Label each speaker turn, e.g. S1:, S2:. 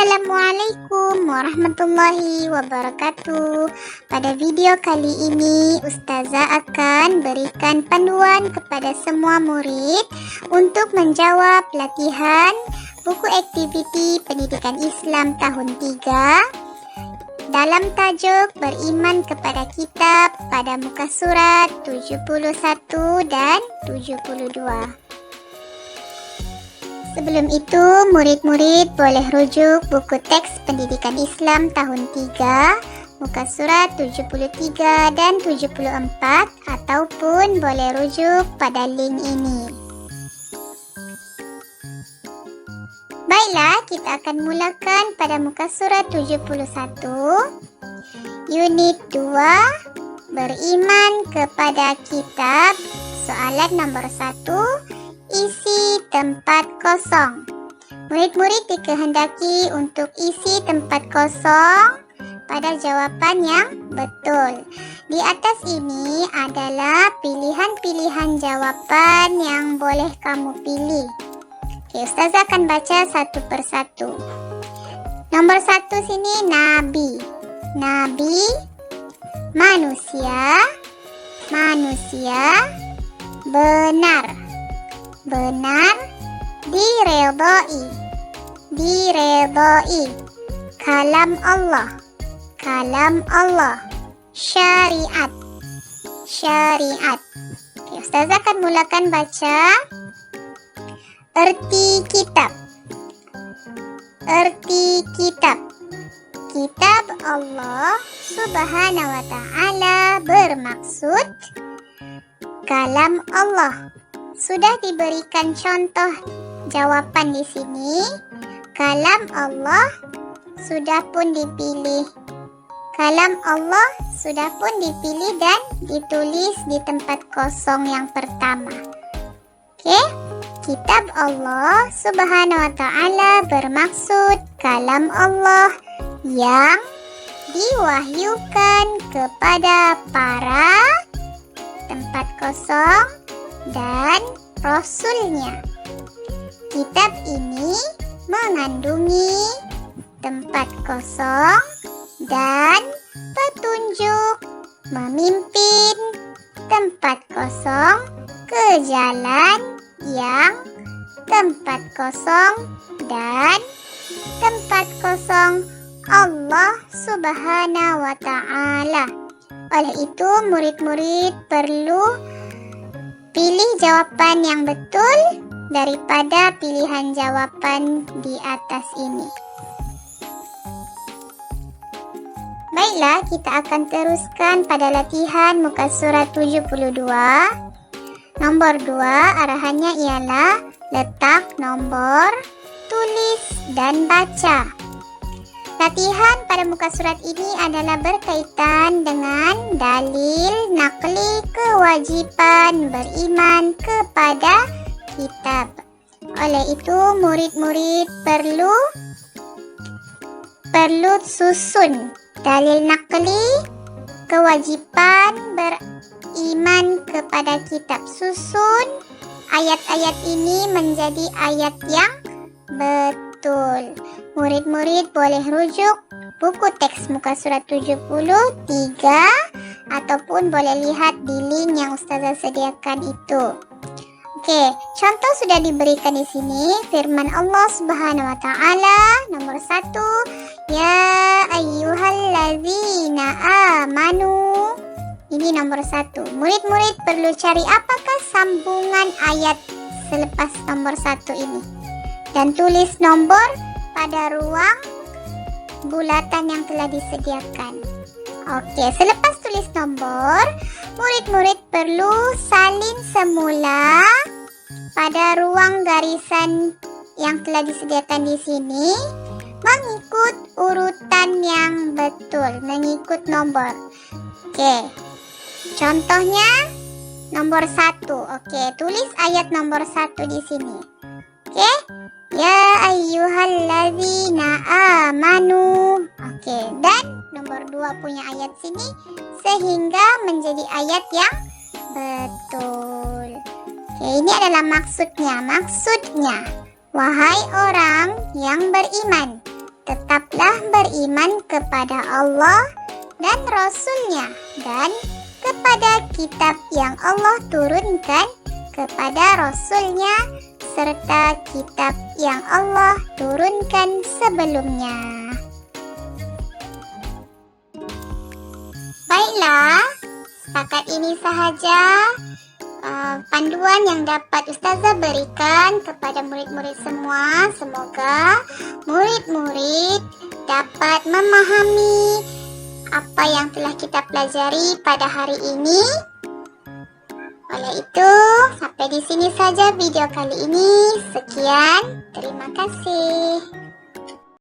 S1: Assalamualaikum warahmatullahi wabarakatuh. Pada video kali ini, Ustazah akan berikan panduan kepada semua murid untuk menjawab latihan buku aktiviti pendidikan Islam tahun 3 dalam tajuk Beriman kepada Kitab pada muka surat 71 dan 72. Sebelum itu, murid-murid boleh rujuk buku teks pendidikan Islam tahun 3, muka surat 73 dan 74 ataupun boleh rujuk pada link ini. Baiklah, kita akan mulakan pada muka surat 71, unit 2, Beriman kepada Kitab, soalan nombor 1. Isi tempat kosong. Murid-murid dikehendaki untuk isi tempat kosong pada jawapan yang betul. Di atas ini adalah pilihan-pilihan jawapan yang boleh kamu pilih. Okey, Ustazah akan baca satu persatu. Nombor 1 sini Nabi. Nabi, manusia, manusia, benar. Benar, diredai, diredai. Kalam Allah, kalam Allah. Syariat, syariat. Okay, Ustazah akan mulakan baca. Erti kitab, erti kitab. Kitab Allah Subhanahu wa ta'ala bermaksud kalam Allah. Sudah diberikan contoh jawapan di sini. Kalam Allah sudah pun dipilih. Kalam Allah sudah pun dipilih dan ditulis di tempat kosong yang pertama. Okey. Kitab Allah Subhanahu wa ta'ala bermaksud kalam Allah yang diwahyukan kepada para tempat kosong dan Rasulnya. Kitab ini mengandungi tempat kosong dan petunjuk memimpin tempat kosong ke jalan yang tempat kosong dan tempat kosong Allah Subhanahu wa ta'ala. Oleh itu, murid-murid perlu pilih jawapan yang betul daripada pilihan jawapan di atas ini. Baiklah, kita akan teruskan pada latihan muka surat 72. Nombor 2, arahannya ialah letak nombor, tulis dan baca. Latihan pada muka surat ini adalah berkaitan dengan dalil nakli kewajipan beriman kepada kitab. Oleh itu, murid-murid perlu susun dalil nakli kewajipan beriman kepada kitab. Susun ayat-ayat ini menjadi ayat yang betul. Murid-murid boleh rujuk buku teks muka surat 73 ataupun boleh lihat di link yang Ustazah sediakan itu. Okey, contoh sudah diberikan di sini. Firman Allah Subhanahu wa ta'ala nomor 1, ya ayyuhallazina amanu. Ini nomor 1. Murid-murid perlu cari apakah sambungan ayat selepas nomor 1 ini dan tulis nombor pada ruang bulatan yang telah disediakan. Okey, selepas tulis nombor, murid-murid perlu salin semula pada ruang garisan yang telah disediakan di sini mengikut urutan yang betul, mengikut nombor. Okey. Contohnya nomor 1. Okey, tulis ayat nomor 1 di sini. Okey? Ya ayyuhallazina amanu. Okey, dan nomor 2 punya ayat sini sehingga menjadi ayat yang betul. Okey, ini adalah maksudnya. Maksudnya, wahai orang yang beriman, tetaplah beriman kepada Allah dan Rasul-Nya dan kepada kitab yang Allah turunkan kepada Rasul-Nya serta kitab yang Allah turunkan sebelumnya. Baiklah, setakat ini sahaja panduan yang dapat Ustazah berikan kepada murid-murid semua. Semoga murid-murid dapat memahami apa yang telah kita pelajari pada hari ini. Oleh itu, sampai di sini saja video kali ini. Sekian, terima kasih.